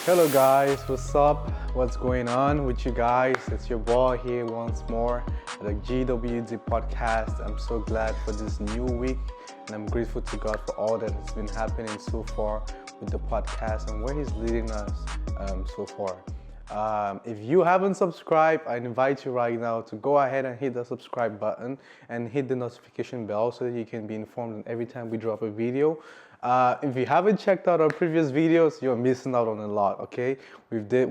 Hello guys, what's up? What's going on with you guys? It's your boy here once more at the GWD podcast. I'm so glad for this new week and I'm grateful to God for all that has been happening so far with the podcast and where He's leading us so far. If you haven't subscribed, I invite you right now to go ahead and hit the subscribe button and hit the notification bell so that you can be informed every time we drop a video. If you haven't checked out our previous videos, you're missing out on a lot. Okay, we did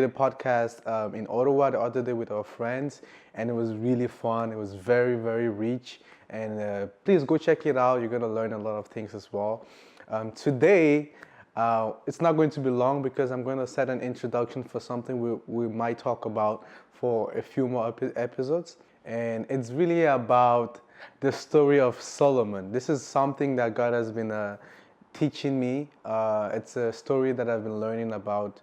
a podcast in Ottawa the other day with our friends, and it was really fun. It was very, very rich, and please go check it out. You're gonna learn a lot of things as well. Today, it's not going to be long because I'm going to set an introduction for something we might talk about for a few more episodes, and it's really about the story of Solomon. This is something that God has been teaching me. It's a story that I've been learning about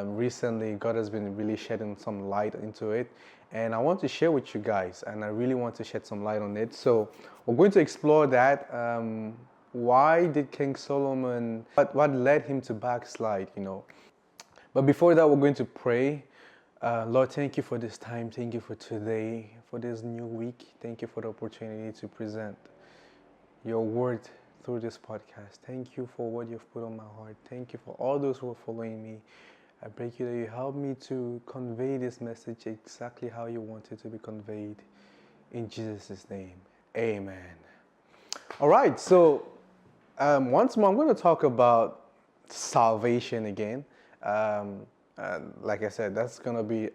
recently. God has been really shedding some light into it, and I want to share with you guys, and I really want to shed some light on it. So we're going to explore that. Why did King Solomon, what led him to backslide, But before that, we're going to pray. Lord, thank you for this time. Thank you for today, for this new week. Thank you for the opportunity to present your word through this podcast. Thank you for what you've put on my heart. Thank you for all those who are following me. I pray you that you help me to convey this message exactly how you want it to be conveyed. In Jesus' name, amen. All right, so once more, I'm going to talk about salvation again. Like I said, that's going to be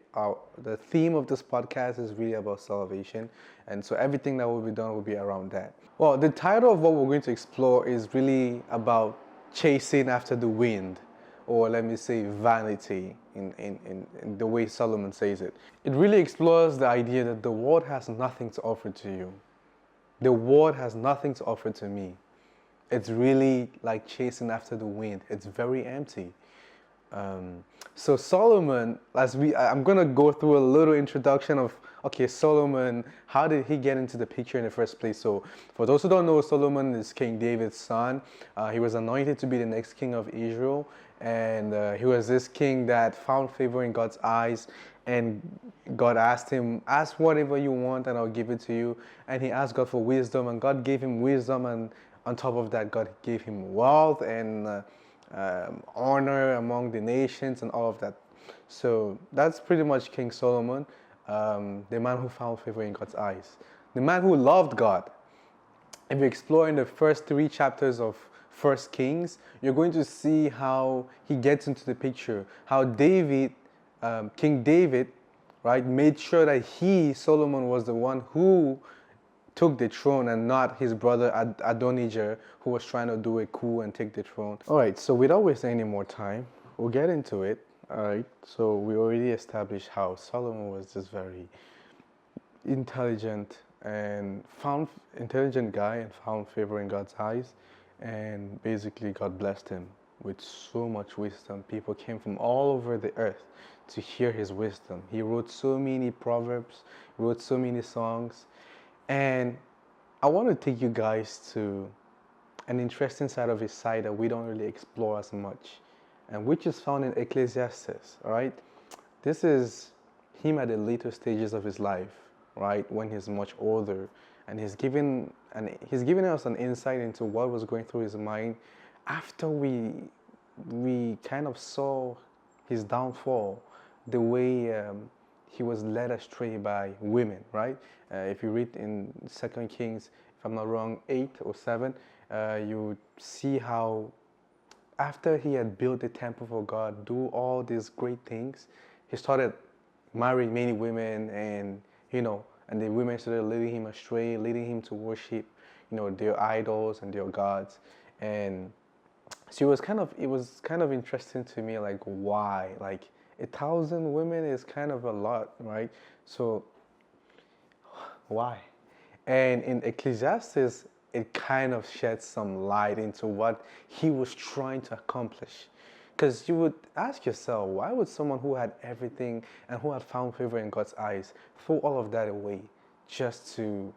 the theme of this podcast is really about salvation. And so everything that will be done will be around that. Well, the title of what we're going to explore is really about chasing after the wind, or let me say vanity in the way Solomon says it. It really explores the idea that the world has nothing to offer to you. The world has nothing to offer to me. It's really like chasing after the wind. It's very empty. So Solomon, I'm gonna go through a little introduction of, Solomon, how did he get into the picture in the first place? So for those who don't know, Solomon is King David's son. He was anointed to be the next king of Israel, and he was this king that found favor in God's eyes, and God asked him, ask whatever you want and I'll give it to you. And he asked God for wisdom, and God gave him wisdom, and on top of that, God gave him wealth and honor among the nations and all of that. So that's pretty much King Solomon, the man who found favor in God's eyes, the man who loved God. If you explore in the first 3 chapters of First Kings, you're going to see how he gets into the picture, how King David, right, made sure that Solomon was the one who took the throne and not his brother Adonijah, who was trying to do a coup and take the throne. All right, so without wasting any more time, we'll get into it. All right, so we already established how Solomon was this very intelligent guy and found favor in God's eyes, and basically God blessed him with so much wisdom. People came from all over the earth to hear his wisdom. He wrote so many proverbs, wrote so many songs. And I want to take you guys to an interesting side of his side that we don't really explore as much, and which is found in Ecclesiastes, all right? This is him at the later stages of his life, right, when he's much older, and he's giving us an insight into what was going through his mind after we kind of saw his downfall, the way he was led astray by women, right? If you read in 2 Kings, if I'm not wrong, 8 or 7, you see how after he had built the temple for God, do all these great things, he started marrying many women, and and the women started leading him astray, leading him to worship, their idols and their gods. And so it was kind of interesting to me, like, why? Like, 1,000 women is kind of a lot, right? So why? And in Ecclesiastes, it kind of sheds some light into what he was trying to accomplish. Because you would ask yourself, why would someone who had everything and who had found favor in God's eyes throw all of that away just to,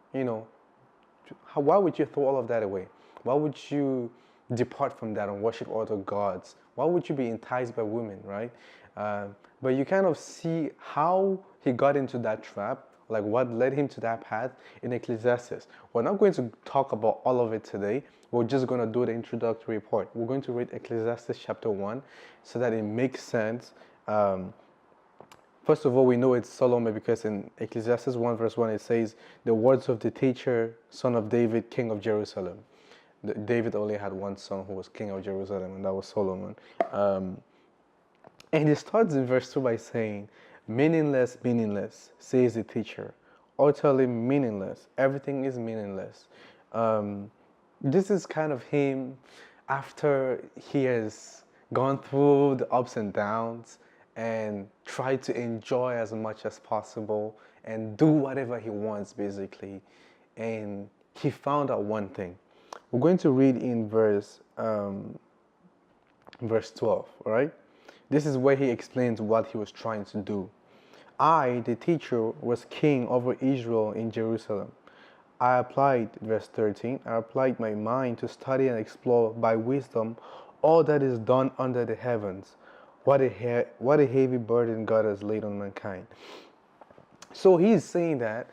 why would you throw all of that away? Why would you depart from that and worship other gods? Why would you be enticed by women, right? But you kind of see how he got into that trap, like what led him to that path in Ecclesiastes. We're not going to talk about all of it today. We're just going to do the introductory part. We're going to read Ecclesiastes chapter 1 so that it makes sense. First of all, we know it's Solomon because in Ecclesiastes 1 verse 1 it says, the words of the teacher, son of David, king of Jerusalem. David only had one son who was king of Jerusalem, and that was Solomon. And he starts in verse 2 by saying, meaningless, meaningless, says the teacher. Utterly meaningless. Everything is meaningless. This is kind of him after he has gone through the ups and downs and tried to enjoy as much as possible and do whatever he wants, basically. And he found out one thing. We're going to read in verse 12, right? This is where he explains what he was trying to do. I, the teacher, was king over Israel in Jerusalem. I applied, verse 13, I applied my mind to study and explore by wisdom all that is done under the heavens. What a heavy burden God has laid on mankind. So he's saying that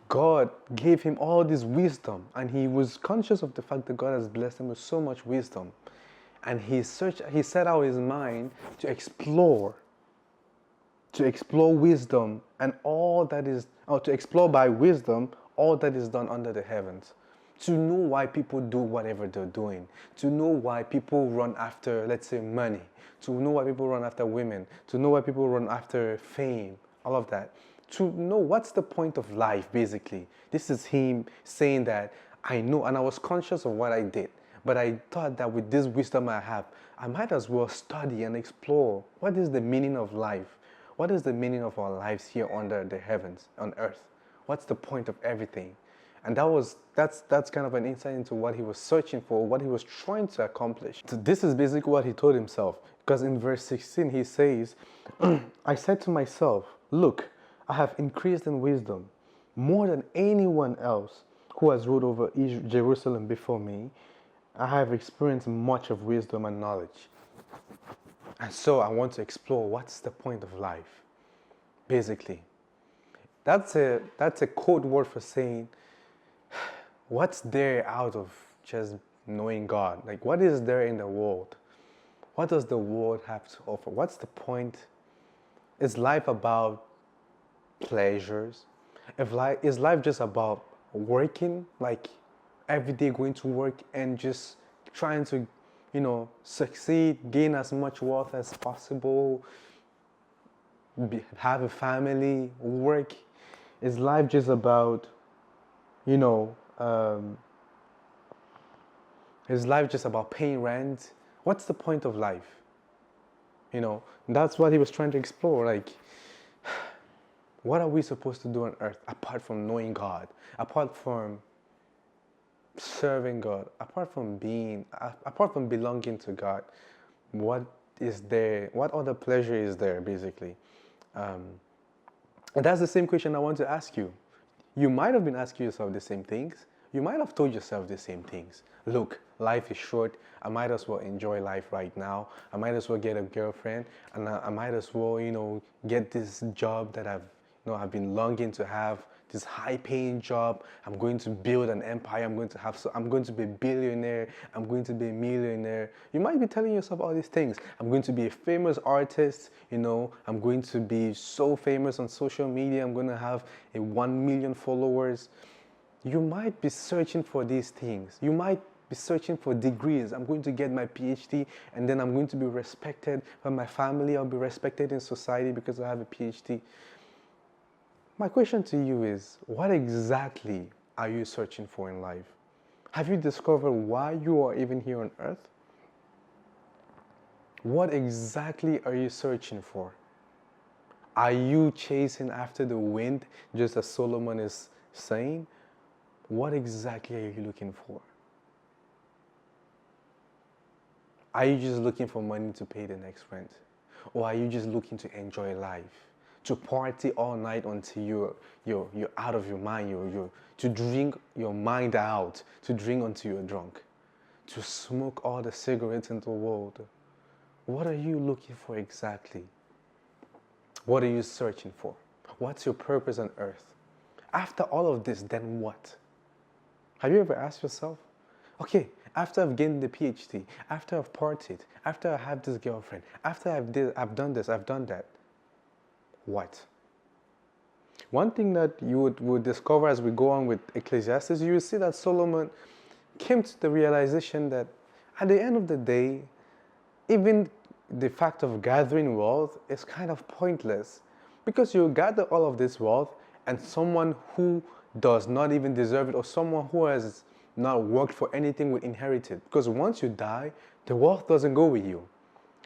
God gave him all this wisdom, and he was conscious of the fact that God has blessed him with so much wisdom. And he set out his mind to explore wisdom and all that is, or to explore by wisdom all that is done under the heavens. To know why people do whatever they're doing. To know why people run after, let's say, money. To know why people run after women. To know why people run after fame. All of that. To know what's the point of life, basically. This is him saying that I know, and I was conscious of what I did. But I thought that with this wisdom I have, I might as well study and explore what is the meaning of life. What is the meaning of our lives here under the heavens, on earth? What's the point of everything? And that's kind of an insight into what he was searching for, what he was trying to accomplish. So this is basically what he told himself. Because in verse 16 he says, I said to myself, look, I have increased in wisdom more than anyone else who has ruled over Jerusalem before me. I have experienced much of wisdom and knowledge. And so I want to explore what's the point of life, basically. That's a code word for saying, what's there out of just knowing God? Like, what is there in the world? What does the world have to offer? What's the point? Is life about pleasures? Is life just about working, like every day going to work and just trying to, succeed, gain as much wealth as possible, have a family, work? Is life just about, is life just about paying rent? What's the point of life? That's what he was trying to explore. Like, what are we supposed to do on earth apart from knowing God, apart from serving God, apart from belonging to God? What is there? What other pleasure is there, basically? And that's the same question I want to ask you. You might have been asking yourself the same things. You might have told yourself the same things. Look, life is short. I might as well enjoy life right now. I might as well get a girlfriend, and I might as well, get this job that I've been longing to have. This high-paying job. I'm going to build an empire. I'm going to be a billionaire. I'm going to be a millionaire. You might be telling yourself all these things. I'm going to be a famous artist. I'm going to be so famous on social media. I'm going to have 1 million followers. You might be searching for these things. You might be searching for degrees. I'm going to get my PhD, and then I'm going to be respected by my family. I'll be respected in society because I have a PhD. My question to you is, what exactly are you searching for in life? Have you discovered why you are even here on earth? What exactly are you searching for? Are you chasing after the wind, just as Solomon is saying? What exactly are you looking for? Are you just looking for money to pay the next rent? Or are you just looking to enjoy life? To party all night until you're out of your mind, to drink your mind out, to drink until you're drunk, to smoke all the cigarettes in the world? What are you looking for exactly? What are you searching for? What's your purpose on earth? After all of this, then what? Have you ever asked yourself, okay, after I've gained the PhD, after I've partied, after I have this girlfriend, after I've done this, I've done that, what? One thing that you would discover as we go on with Ecclesiastes, you will see that Solomon came to the realization that at the end of the day, even the fact of gathering wealth is kind of pointless, because you gather all of this wealth and someone who does not even deserve it, or someone who has not worked for anything, will inherit it. Because once you die, the wealth doesn't go with you.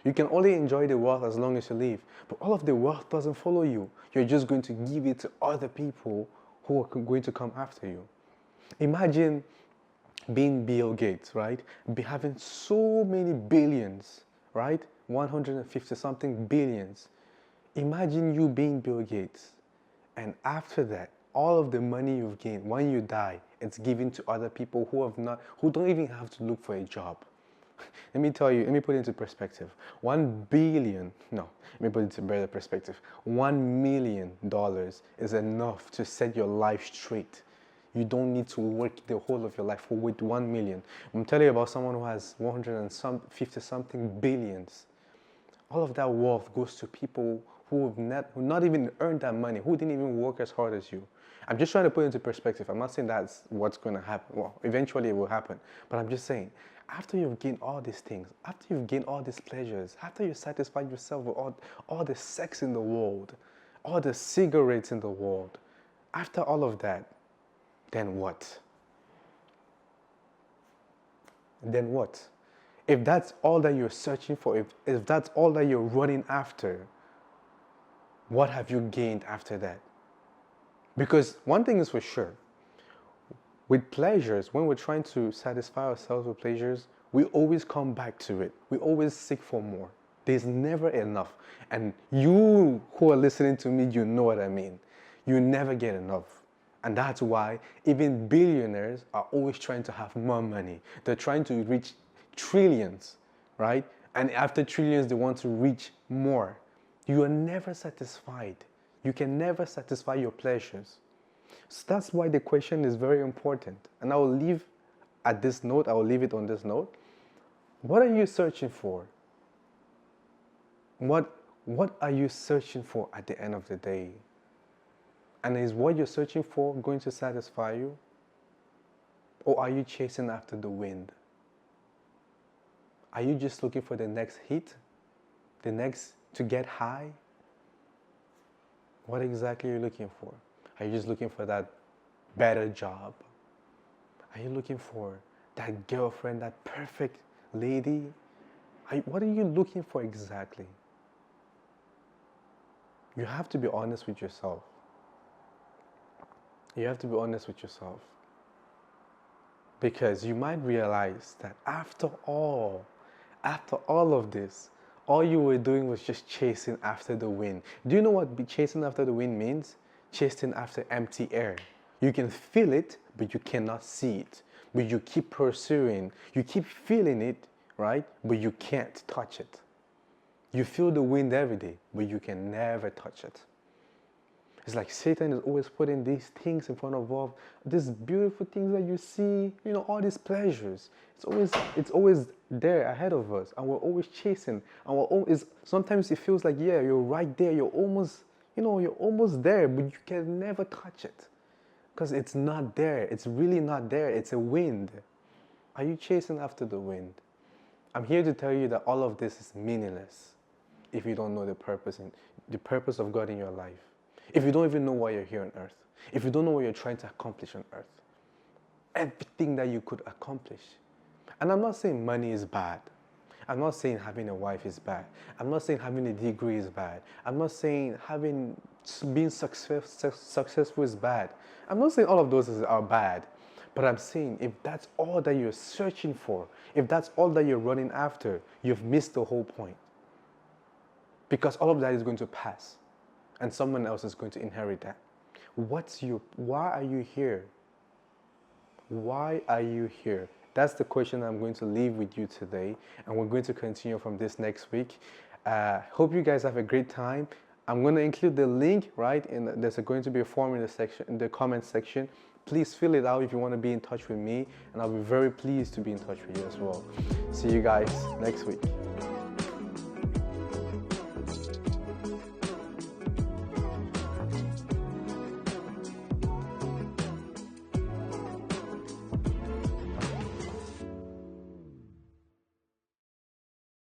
You can only enjoy the wealth as long as you live, but all of the wealth doesn't follow you. You're just going to give it to other people who are going to come after you. Imagine being Bill Gates, right? Having so many billions, right? 150 something billions. Imagine you being Bill Gates, and after that, all of the money you've gained, when you die, it's given to other people who don't even have to look for a job. Let me tell you, let me put it into perspective. 1 billion, no, let me put it into better perspective. $1 million is enough to set your life straight. You don't need to work the whole of your life with 1 million. I'm telling you about someone who has 150 something billions. All of that wealth goes to people who have not even earned that money, who didn't even work as hard as you. I'm just trying to put it into perspective. I'm not saying that's what's going to happen. Well, eventually it will happen. But I'm just saying, after you've gained all these things, after you've gained all these pleasures, after you satisfy yourself with all the sex in the world, all the cigarettes in the world, after all of that, then what? Then what? If that's all that you're searching for, if that's all that you're running after, what have you gained after that? Because one thing is for sure, with pleasures, when we're trying to satisfy ourselves with pleasures, we always come back to it. We always seek for more. There's never enough. And you who are listening to me, you know what I mean. You never get enough. And that's why even billionaires are always trying to have more money. They're trying to reach trillions, right? And after trillions, they want to reach more. You are never satisfied. You can never satisfy your pleasures. So that's why the question is very important. And I will leave at this note, I will leave it on this note. What are you searching for? What are you searching for at the end of the day? And is what you're searching for going to satisfy you? Or are you chasing after the wind? Are you just looking for the next hit? The next to get high? What exactly are you looking for? Are you just looking for that better job? Are you looking for that girlfriend, that perfect lady? What are you looking for exactly? You have to be honest with yourself. You have to be honest with yourself. Because you might realize that after all of this, all you were doing was just chasing after the wind. Do you know what chasing after the wind means? Chasing after empty air. You can feel it, but you cannot see it. But you keep pursuing. You keep feeling it, right? But you can't touch it. You feel the wind every day, but you can never touch it. It's like Satan is always putting these things in front of us, these beautiful things that you see, all these pleasures. It's always there ahead of us, and we're always chasing. And sometimes it feels like, yeah, you're right there. You're almost there, but you can never touch it because it's not there. It's really not there. It's a wind. Are you chasing after the wind? I'm here to tell you that all of this is meaningless if you don't know the purpose of God in your life. If you don't even know why you're here on earth, if you don't know what you're trying to accomplish on earth, everything that you could accomplish. And I'm not saying money is bad. I'm not saying having a wife is bad. I'm not saying having a degree is bad. I'm not saying being successful is bad. I'm not saying all of those are bad. But I'm saying if that's all that you're searching for, if that's all that you're running after, you've missed the whole point. Because all of that is going to pass. And someone else is going to inherit that. Why are you here? Why are you here? That's the question I'm going to leave with you today, and we're going to continue from this next week. Hope you guys have a great time. I'm going to include the link, right? And there's going to be a form in the comment section. Please fill it out if you want to be in touch with me, and I'll be very pleased to be in touch with you as well. See you guys next week.